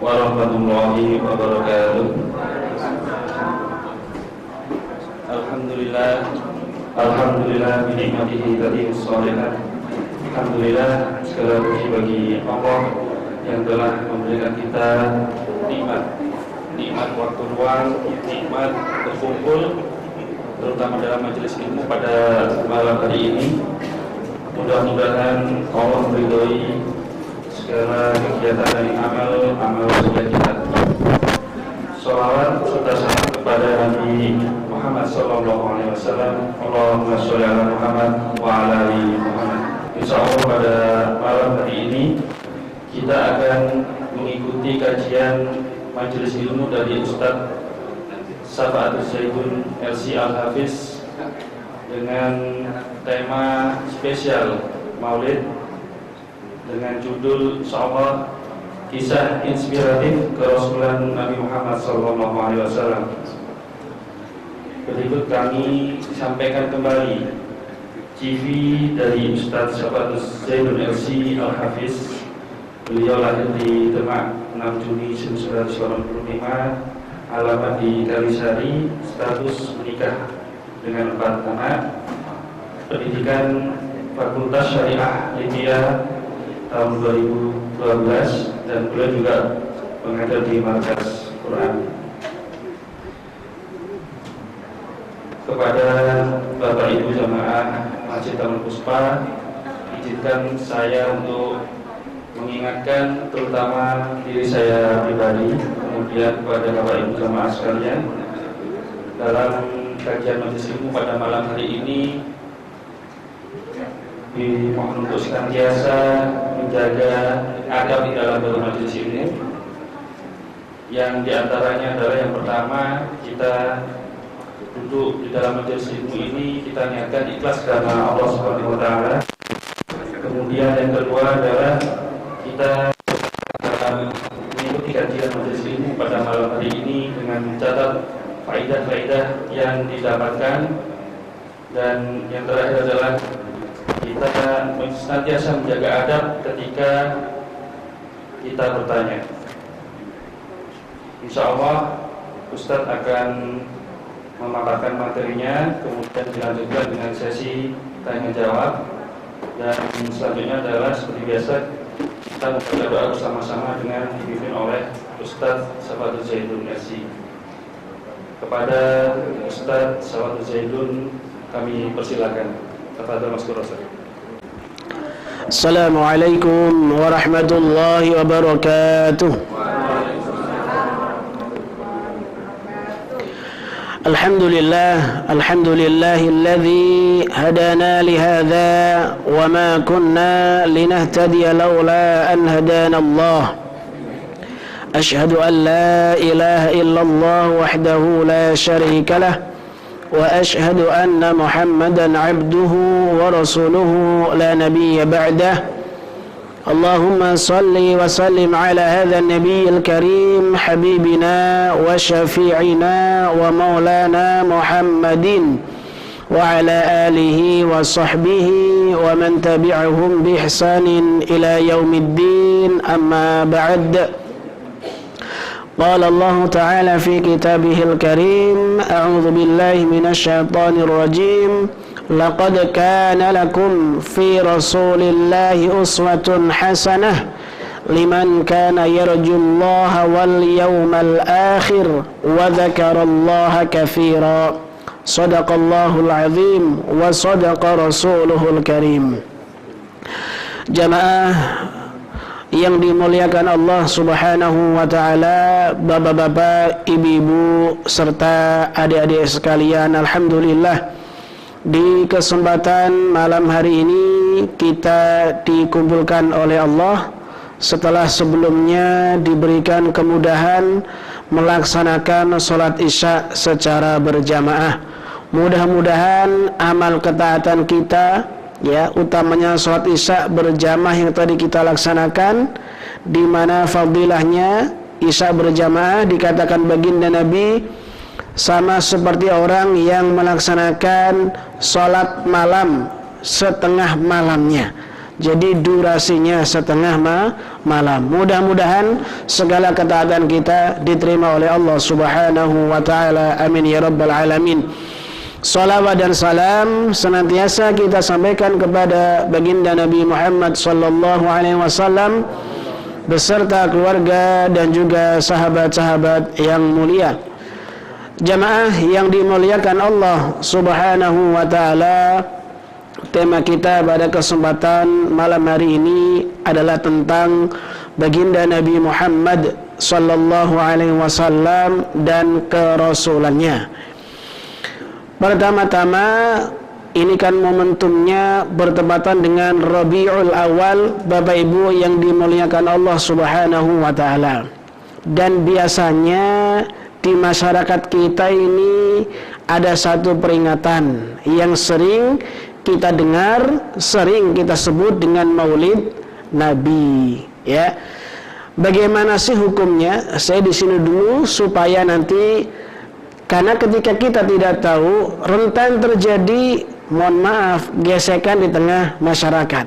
warahmatullahi wabarakatuh. Alhamdulillah binikmatihi tatimus shalihat. Alhamdulillah, segala puji bagi Allah yang telah memberikan kita nikmat waktu luang, nikmat berkumpul, terutama dalam majelis ilmu pada malam hari ini. Mudah-mudahan Allah meridhoi segala kegiatan dan amal soleh kita. Sholawat serta salam kepada Nabi Muhammad SAW. Allahumma sholli ala Muhammad wa ala ali Muhammad. Insyaallah pada malam hari ini kita akan mengikuti kajian majelis ilmu dari Ustaz Syafa'atus Zaidun LC Al-Hafiz dengan tema spesial Maulid dengan judul insyaallah kisah inspiratif kerasulan Nabi Muhammad SAW. Berikut kami sampaikan kembali CV dari Ustaz Syafa'atus Zaidun LC Al-Hafiz. Beliau lahir di Demak 6 Juni 1985, alamat di Kalisari, status menikah dengan 4 anak, pendidikan Fakultas Syariah Libya tahun 2012, dan beliau juga mengajar di Markas Quran. Kepada Bapak Ibu jamaah Masjid Taman Puspa, izinkan saya untuk mengingatkan terutama diri saya pribadi, kemudian kepada Bapak Ibu jamaah sekalian, dalam kajian majelis ilmu pada malam hari ini dimohon untuk senantiasa menjaga adab di dalam bermajelis ilmu, yang diantaranya adalah yang pertama, kita duduk di dalam majelis ilmu ini kita niatkan ikhlas karena Allah Subhanahu wa taala. Kemudian yang kedua adalah kita mengikuti kajian majelis ilmu pada malam hari ini dengan mencatat faedah-faedah yang didapatkan, dan yang terakhir adalah kita senantiasa menjaga adab ketika kita bertanya. Insyaallah Ustadz akan memaparkan materinya, kemudian dilanjutkan dengan sesi tanya jawab, dan selanjutnya adalah seperti biasa kita membaca doa bersama-sama dengan dipimpin oleh Ustaz Syafa'atus Zaidun LC. Kepada Ustaz Syafa'atus Zaidun kami persilakan. Tafadhol Mas Qurra. Assalamualaikum warahmatullahi wabarakatuh. Alhamdulillahilladzi hadana lihadza wa ma kunna linahtadiya laula an hadana Allah. Ashhadu an la ilaha illallah wahdahu la syarika lah wa ashhadu anna Muhammadan abduhu wa rasuluhu la nabiyya ba'dah. Allahumma salli wa sallim ala hadha an-nabiyil karim habibina wa syafi'ina wa maulana Muhammadin wa ala alihi wa sahbihi wa man tabi'ahum bi ihsanin ila yaumiddin, amma ba'd. Qala Allah ta'ala fi kitabihil karim, a'udzu billahi minasy syaithanir rajim. Laqad kana lakum fi rasulillahi uswatun hasanah liman kana yarjullaha wal yawmal akhir wa dzakarallaha katsira. Shadaqallahul azim wa shadaqa rasuluhul karim. Jamaah yang dimuliakan Allah Subhanahu wa taala, bapak-bapak, ibu-ibu serta adik-adik sekalian, alhamdulillah di kesempatan malam hari ini kita dikumpulkan oleh Allah setelah sebelumnya diberikan kemudahan melaksanakan sholat isya secara berjamaah. Mudah-mudahan amal ketaatan kita, ya, utamanya sholat isya berjamaah yang tadi kita laksanakan, di mana fadilahnya isya berjamaah dikatakan baginda Nabi sama seperti orang yang melaksanakan sholat malam setengah malamnya. Jadi durasinya setengah malam. Mudah-mudahan segala ketaatan kita diterima oleh Allah Subhanahu wa taala. Amin ya rabbal alamin. Salawat dan salam senantiasa kita sampaikan kepada baginda Nabi Muhammad sallallahu alaihi wasallam beserta keluarga dan juga sahabat-sahabat yang mulia. Jamaah yang dimuliakan Allah Subhanahu wa taala, tema kita pada kesempatan malam hari ini adalah tentang baginda Nabi Muhammad sallallahu alaihi wasallam dan kerasulannya. Pertama-tama, ini kan momentumnya bertepatan dengan Rabiul Awal, Bapak Ibu yang dimuliakan Allah Subhanahu wa taala. Dan biasanya di masyarakat kita ini ada satu peringatan yang sering kita dengar, sering kita sebut dengan Maulid Nabi, ya. Bagaimana sih hukumnya? Saya di sini dulu supaya nanti, karena ketika kita tidak tahu, rentan terjadi, mohon maaf, gesekan di tengah masyarakat.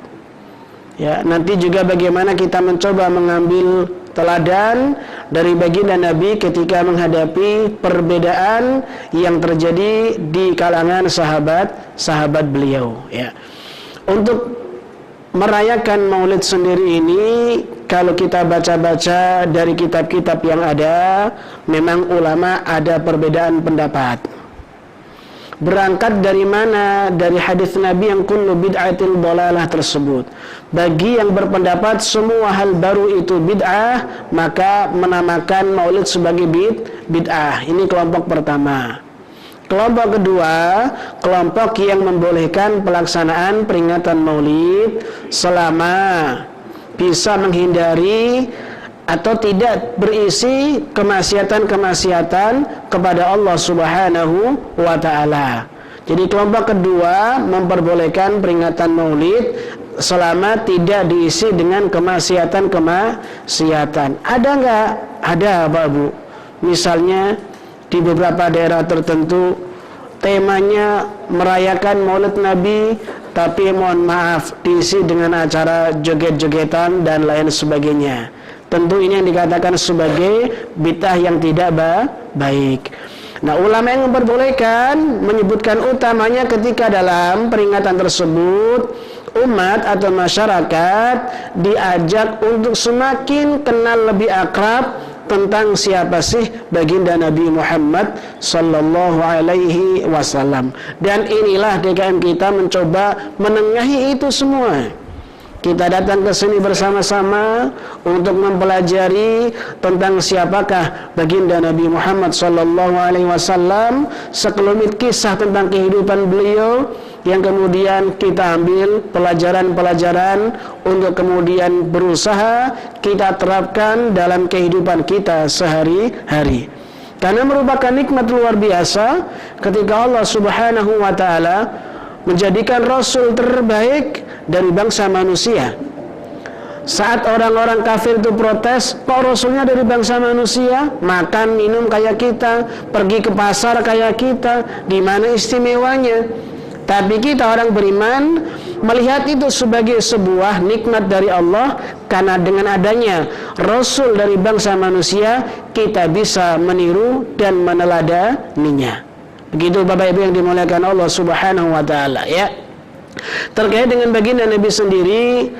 Ya, nanti juga bagaimana kita mencoba mengambil teladan dari baginda Nabi ketika menghadapi perbedaan yang terjadi di kalangan sahabat beliau. Ya, untuk merayakan Maulid sendiri ini, kalau kita baca-baca dari kitab-kitab yang ada, memang ulama ada perbedaan pendapat. Berangkat dari mana? Dari hadis Nabi yang kullu bid'atil dhalalah tersebut. Bagi yang berpendapat semua hal baru itu bid'ah, maka menamakan Maulid sebagai bid'ah. Ini kelompok pertama. Kelompok kedua, kelompok yang membolehkan pelaksanaan peringatan Maulid selama bisa menghindari atau tidak berisi kemaksiatan-kemaksiatan kepada Allah Subhanahu wa taala. Jadi kelompok kedua memperbolehkan peringatan Maulid selama tidak diisi dengan kemaksiatan. Ada enggak? Ada, Pak Bu. Misalnya di beberapa daerah tertentu temanya merayakan Maulid Nabi, tapi mohon maaf diisi dengan acara joget-jogetan dan lain sebagainya. Tentu ini yang dikatakan sebagai bid'ah yang tidak baik. Nah, ulama yang memperbolehkan menyebutkan utamanya ketika dalam peringatan tersebut umat atau masyarakat diajak untuk semakin kenal lebih akrab tentang siapa sih baginda Nabi Muhammad sallallahu alaihi wasallam. Dan inilah DKM kita mencoba menengahi itu semua. Kita datang ke sini bersama-sama untuk mempelajari tentang siapakah baginda Nabi Muhammad sallallahu alaihi wasallam, sekelumit kisah tentang kehidupan beliau yang kemudian kita ambil pelajaran-pelajaran untuk kemudian berusaha kita terapkan dalam kehidupan kita sehari-hari. Karena merupakan nikmat luar biasa ketika Allah Subhanahu wa taala menjadikan Rasul terbaik dari bangsa manusia. Saat orang-orang kafir itu protes, kok Rasulnya dari bangsa manusia, makan minum kayak kita, pergi ke pasar kayak kita, di mana istimewanya? Tapi kita orang beriman melihat itu sebagai sebuah nikmat dari Allah, karena dengan adanya Rasul dari bangsa manusia kita bisa meniru dan meneladaninya. Begitu Bapak Ibu yang dimuliakan Allah Subhanahu wa taala, ya. Terkait dengan baginda Nabi sendiri,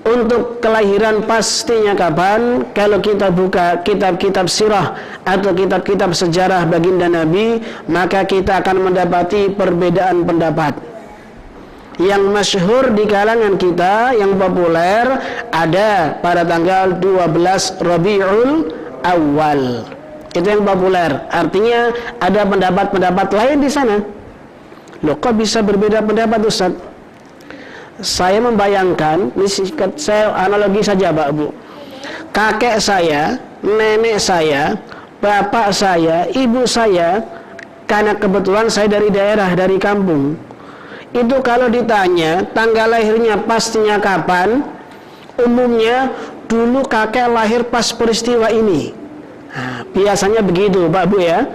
untuk kelahiran pastinya kapan? Kalau kita buka kitab-kitab sirah atau kitab-kitab sejarah baginda Nabi, maka kita akan mendapati perbedaan pendapat. Yang masyhur di kalangan kita, yang populer, ada pada tanggal 12 Rabiul Awal. Itu yang populer. Artinya ada pendapat-pendapat lain di sana. Loh, kok bisa berbeda pendapat, Ustaz? Saya membayangkan, ini saya analogi saja, Pak Bu. Kakek saya, nenek saya, bapak saya, ibu saya, karena kebetulan saya dari daerah, dari kampung. Itu kalau ditanya tanggal lahirnya pastinya kapan, umumnya dulu kakek lahir pas peristiwa ini. Nah, biasanya begitu, Pak Bu, ya.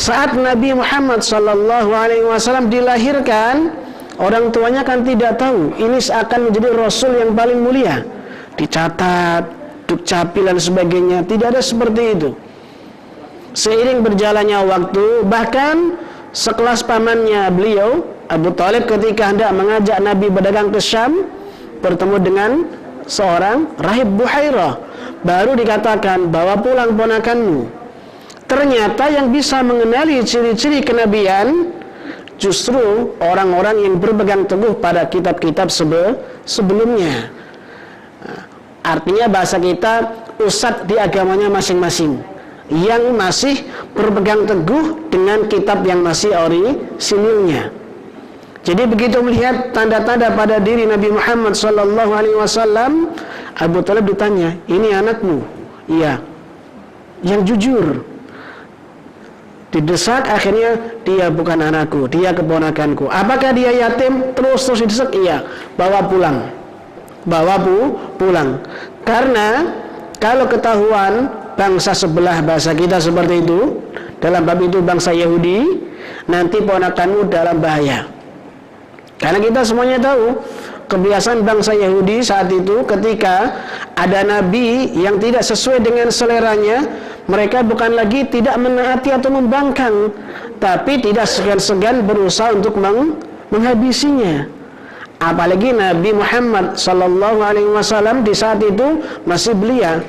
Saat Nabi Muhammad sallallahu alaihi wasallam dilahirkan, Orang tuanya kan tidak tahu ini akan menjadi Rasul yang paling mulia. Dicatat, dukcapil dan sebagainya. Tidak ada seperti itu. Seiring berjalannya waktu, bahkan sekelas pamannya beliau, Abu Thalib, ketika hendak mengajak Nabi berdagang ke Syam, bertemu dengan seorang rahib Buhairah, baru dikatakan, bawa pulang ponakanmu. Ternyata yang bisa mengenali ciri-ciri kenabian justru orang-orang yang berpegang teguh pada kitab-kitab sebelumnya. Artinya bahasa kita, ustadz di agamanya masing-masing, yang masih berpegang teguh dengan kitab yang masih orisinilnya. Jadi begitu melihat tanda-tanda pada diri Nabi Muhammad SAW, Abu Thalib ditanya, ini anakmu? Iya. Yang jujur. Didesak, akhirnya dia bukan anakku, dia keponakanku. Apakah dia yatim? Terus didesak, iya. Bawa pulang. Pulang. Karena kalau ketahuan bangsa sebelah, bahasa kita seperti itu, dalam bab itu bangsa Yahudi, nanti ponakanmu dalam bahaya. Karena kita semuanya tahu kebiasaan bangsa Yahudi saat itu, ketika ada nabi yang tidak sesuai dengan seleranya, mereka bukan lagi tidak menaati atau membangkang, tapi tidak segan-segan berusaha untuk menghabisinya. Apalagi Nabi Muhammad SAW di saat itu masih belia,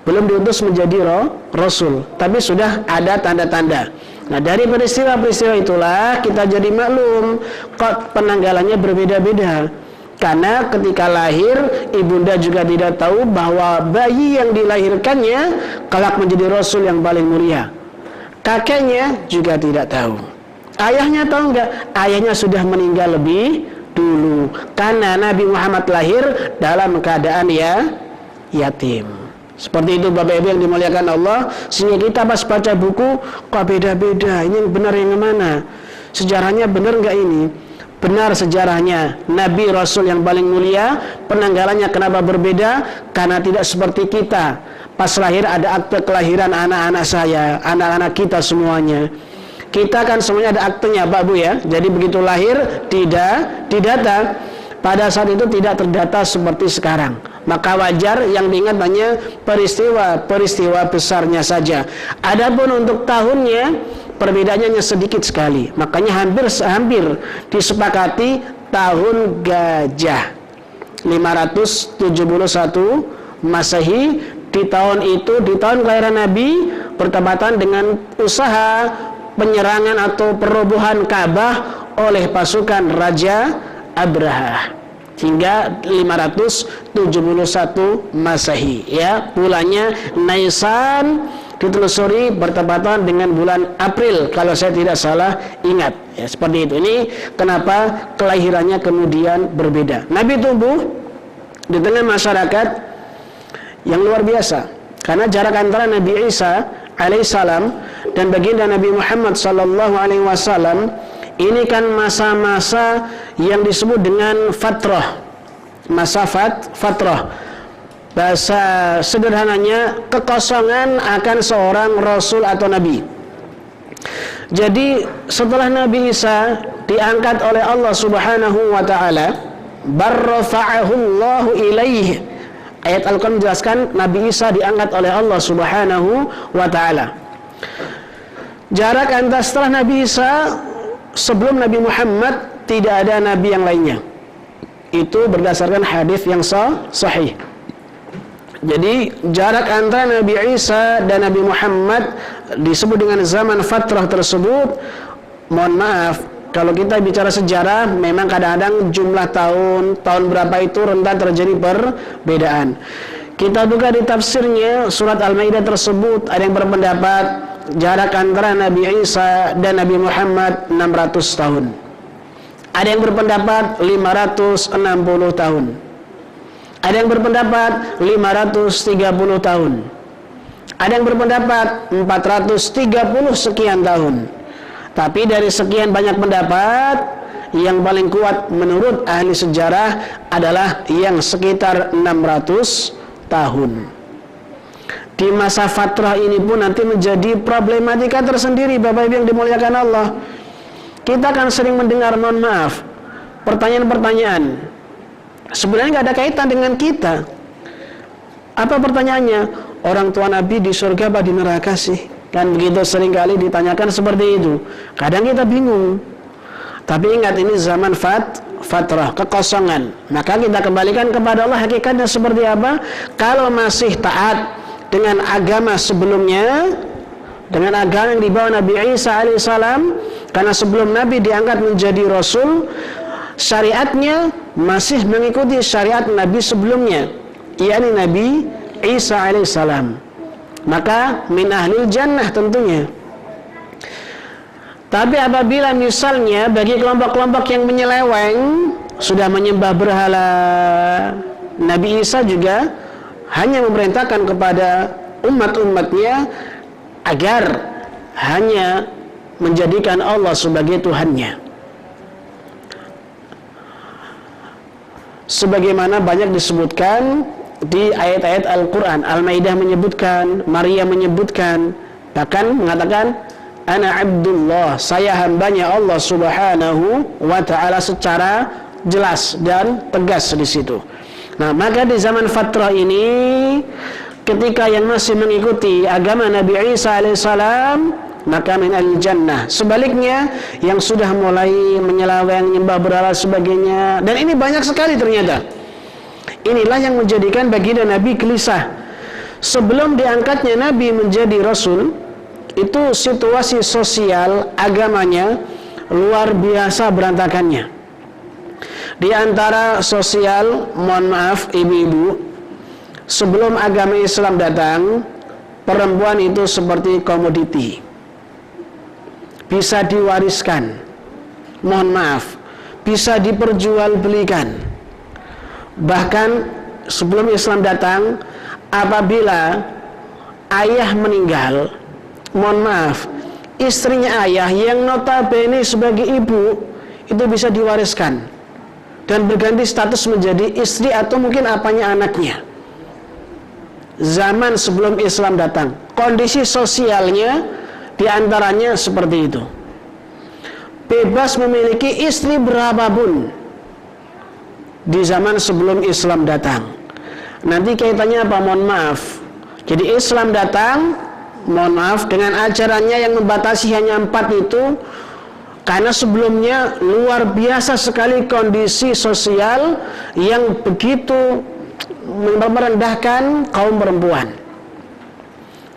belum diutus menjadi Rasul, tapi sudah ada tanda-tanda. Nah, dari peristiwa-peristiwa itulah kita jadi maklum kok penanggalannya berbeda-beda. Karena ketika lahir, ibunda juga tidak tahu bahwa bayi yang dilahirkannya kelak menjadi Rasul yang paling mulia. Kakeknya juga tidak tahu. Ayahnya tahu enggak? Ayahnya sudah meninggal lebih dulu. Karena Nabi Muhammad lahir dalam keadaan yatim. Seperti itu Bapak Ibu yang dimuliakan Allah. Sehingga kita pas baca buku, kok beda-beda, ini yang benar yang mana? Sejarahnya benar enggak ini? Benar sejarahnya, Nabi Rasul yang paling mulia. Penanggalannya kenapa berbeda? Karena tidak seperti kita. Pas lahir ada akte kelahiran anak-anak saya, anak-anak kita semuanya. Kita kan semuanya ada aktenya Pak Bu ya. Jadi begitu lahir tidak didata. Pada saat itu tidak terdata seperti sekarang. Maka wajar yang diingat hanya peristiwa besarnya saja. Adapun untuk tahunnya, perbedaannya hanya sedikit sekali. Makanya hampir disepakati tahun gajah 571 Masehi. Di tahun itu, di tahun kelahiran Nabi, bertepatan dengan usaha penyerangan atau perobohan Ka'bah oleh pasukan Raja Abraha, hingga 571 Masehi ya. Bulannya Nisan, ditelusuri bertepatan dengan bulan April kalau saya tidak salah ingat ya, seperti itu. Ini kenapa kelahirannya kemudian berbeda. Nabi tumbuh di tengah masyarakat yang luar biasa, karena jarak antara Nabi Isa alaihissalam dan baginda Nabi Muhammad sallallahu alaihi wasallam ini kan masa-masa yang disebut dengan fatrah. Masa fatrah, bahasa sederhananya kekosongan akan seorang Rasul atau Nabi. Jadi setelah Nabi Isa diangkat oleh Allah Subhanahu wa ta'ala, barrafa'ahu Allahu ilaih. Ayat Al-Quran menjelaskan Nabi Isa diangkat oleh Allah Subhanahu wa ta'ala. Jarak antara setelah Nabi Isa sebelum Nabi Muhammad tidak ada nabi yang lainnya. Itu berdasarkan hadis yang sahih. Jadi jarak antara Nabi Isa dan Nabi Muhammad disebut dengan zaman fatrah tersebut. Mohon maaf, kalau kita bicara sejarah, memang kadang-kadang jumlah tahun berapa itu rentan terjadi perbedaan. Kita buka di tafsirnya surat Al-Maidah tersebut, ada yang berpendapat jarak antara Nabi Isa dan Nabi Muhammad 600 tahun. Ada yang berpendapat 560 tahun. Ada yang berpendapat 530 tahun. Ada yang berpendapat 430 sekian tahun. Tapi dari sekian banyak pendapat, yang paling kuat menurut ahli sejarah adalah yang sekitar 600 tahun. Di masa fatrah ini pun nanti menjadi problematika tersendiri Bapak Ibu yang dimuliakan Allah. Kita kan sering mendengar, mohon maaf, pertanyaan-pertanyaan sebenarnya nggak ada kaitan dengan kita. Apa pertanyaannya? Orang tua Nabi di surga apa di neraka sih? Kan begitu seringkali ditanyakan seperti itu. Kadang kita bingung. Tapi ingat, ini zaman fatrah, kekosongan. Maka kita kembalikan kepada Allah, hakikatnya seperti apa. Kalau masih taat dengan agama sebelumnya, dengan agama yang dibawa Nabi Isa alaihissalam, karena sebelum Nabi diangkat menjadi Rasul, syariatnya masih mengikuti syariat Nabi sebelumnya, yakni Nabi Isa alaihissalam, maka min ahlil jannah tentunya. Tapi apabila misalnya bagi kelompok-kelompok yang menyeleweng, sudah menyembah berhala, Nabi Isa juga hanya memerintahkan kepada umat-umatnya agar hanya menjadikan Allah sebagai Tuhannya. Sebagaimana banyak disebutkan di ayat-ayat Al-Quran. Al-Maidah menyebutkan, Maria menyebutkan, bahkan mengatakan ana abdullah, saya hambanya Allah subhanahu wa ta'ala, secara jelas dan tegas di situ. Nah, maka di zaman fatrah ini, ketika yang masih mengikuti agama Nabi Isa alaihissalam, maka min al-jannah. Sebaliknya, yang sudah mulai menyeleweng, nyembah berhala sebagainya, dan ini banyak sekali ternyata. Inilah yang menjadikan baginda Nabi gelisah. Sebelum diangkatnya Nabi menjadi Rasul, itu situasi sosial agamanya luar biasa berantakannya. Di antara sosial, mohon maaf ibu-ibu, sebelum agama Islam datang, perempuan itu seperti komoditi, bisa diwariskan, mohon maaf, bisa diperjualbelikan. Bahkan sebelum Islam datang, apabila ayah meninggal, mohon maaf, istrinya ayah yang notabene sebagai ibu itu bisa diwariskan dan berganti status menjadi istri atau mungkin apanya anaknya. Zaman sebelum Islam datang, kondisi sosialnya diantaranya seperti itu. Bebas memiliki istri berapapun di zaman sebelum Islam datang. Nanti kaitannya apa? Mohon maaf. Jadi Islam datang, mohon maaf, dengan ajarannya yang membatasi hanya 4 itu, karena sebelumnya luar biasa sekali kondisi sosial yang begitu merendahkan kaum perempuan.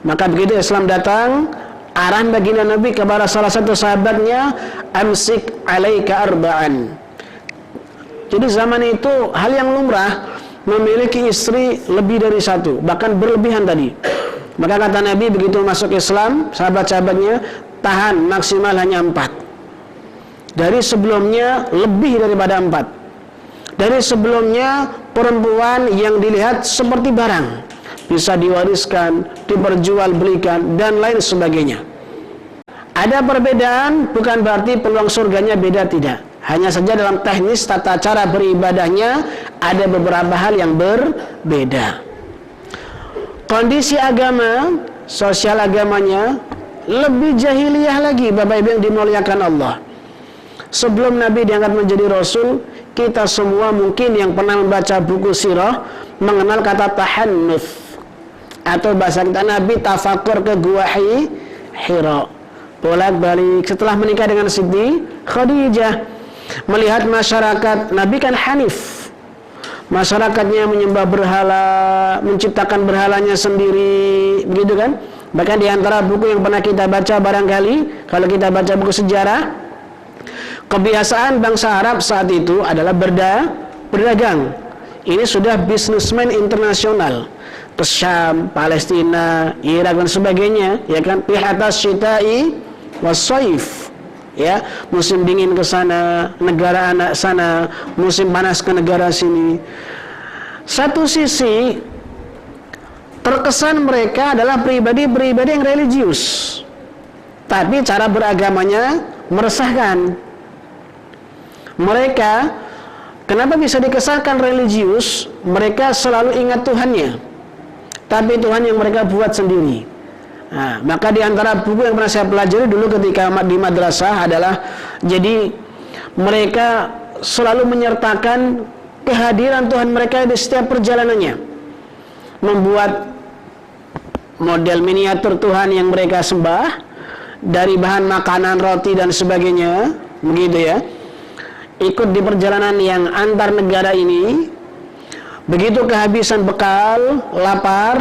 Maka begitu Islam datang, arahan baginda Nabi kepada salah satu sahabatnya, amsik alaika arba'an. Jadi zaman itu hal yang lumrah memiliki istri lebih dari 1, bahkan berlebihan tadi. Maka kata Nabi begitu masuk Islam, sahabat-sahabatnya tahan maksimal hanya 4. Dari sebelumnya lebih daripada 4. Dari sebelumnya perempuan yang dilihat seperti barang, bisa diwariskan, diperjualbelikan, dan lain sebagainya. Ada perbedaan, bukan berarti peluang surganya beda, tidak. Hanya saja dalam teknis tata cara beribadahnya ada beberapa hal yang berbeda. Kondisi agama, sosial agamanya lebih jahiliyah lagi, Bapak Ibu yang dimuliakan Allah. Sebelum Nabi diangkat menjadi Rasul, kita semua mungkin yang pernah membaca buku sirah mengenal kata tahannuth, atau bahasa kita Nabi tafakur ke Gua Hira, bolak-balik setelah menikah dengan Siti Khadijah. Melihat masyarakat, Nabi kan hanif, masyarakatnya menyembah berhala, menciptakan berhalanya sendiri, begitu kan? Bahkan di antara buku yang pernah kita baca barangkali, kalau kita baca buku sejarah, kebiasaan bangsa Arab saat itu adalah berdagang. Ini sudah bisnismen internasional, ke Syam, Palestina, Irak dan sebagainya, ya kan? Pihatas syita'i wassaif. Ya, musim dingin ke sana, negara anak sana, musim panas ke negara sini. Satu sisi terkesan mereka adalah pribadi-pribadi yang religius, tapi cara beragamanya meresahkan. Mereka, kenapa bisa dikesankan religius? Mereka selalu ingat Tuhannya, tapi Tuhan yang mereka buat sendiri. Nah, maka di antara buku yang pernah saya pelajari dulu ketika di madrasah adalah, jadi mereka selalu menyertakan kehadiran Tuhan mereka di setiap perjalanannya, membuat model miniatur Tuhan yang mereka sembah dari bahan makanan, roti dan sebagainya, begitu ya. Ikut di perjalanan yang antar negara ini, begitu kehabisan bekal, lapar,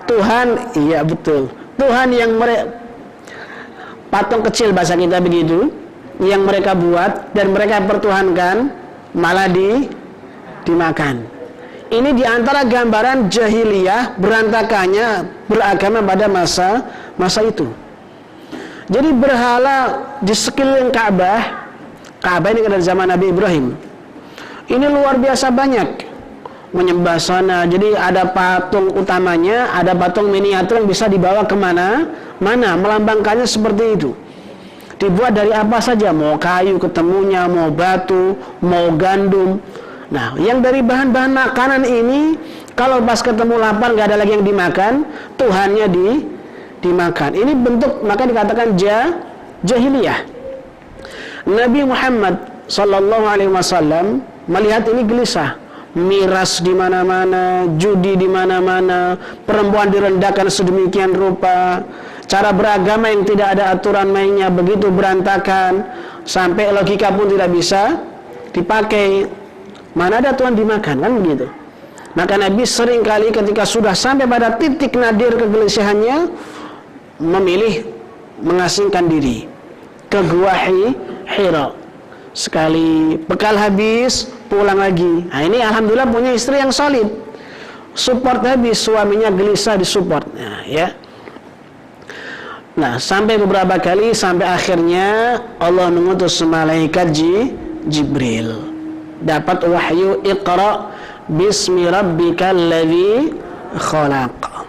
Tuhan, iya betul, Tuhan yang patung kecil bahasa kita begitu, yang mereka buat dan mereka pertuhankan malah dimakan. Ini diantara gambaran jahiliyah berantakannya beragama pada masa itu. Jadi berhala di sekeliling Ka'bah ini dari zaman Nabi Ibrahim, ini luar biasa banyak, menyembah sana. Jadi ada patung utamanya, ada patung miniatur yang bisa dibawa kemana melambangkannya seperti itu. Dibuat dari apa saja, mau kayu ketemunya, mau batu, mau gandum. Nah, yang dari bahan-bahan makanan ini, kalau pas ketemu lapar nggak ada lagi yang dimakan, Tuhannya dimakan. Ini bentuk, maka dikatakan jahiliyah. Nabi Muhammad sallallahu alaihi wasallam melihat ini gelisah. Miras di mana-mana, judi di mana-mana, perempuan direndahkan sedemikian rupa, cara beragama yang tidak ada aturan mainnya begitu berantakan, sampai logika pun tidak bisa dipakai. Mana ada Tuhan dimakan, kan begitu. Maka Nabi seringkali ketika sudah sampai pada titik nadir kegelisahannya, memilih mengasingkan diri ke Gua Hira. Sekali bekal habis, pulang lagi. Nah, ini alhamdulillah punya istri yang solid, support habis, suaminya gelisah disupport. Nah, ya. Nah, sampai beberapa kali, sampai akhirnya Allah mengutus malaikat Jibril. Dapat wahyu, Iqra bismi rabbikal ladzi khalaq.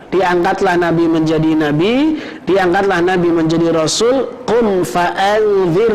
Diangkatlah Nabi menjadi Nabi, diangkatlah Nabi menjadi Rasul. Qum fa'anzir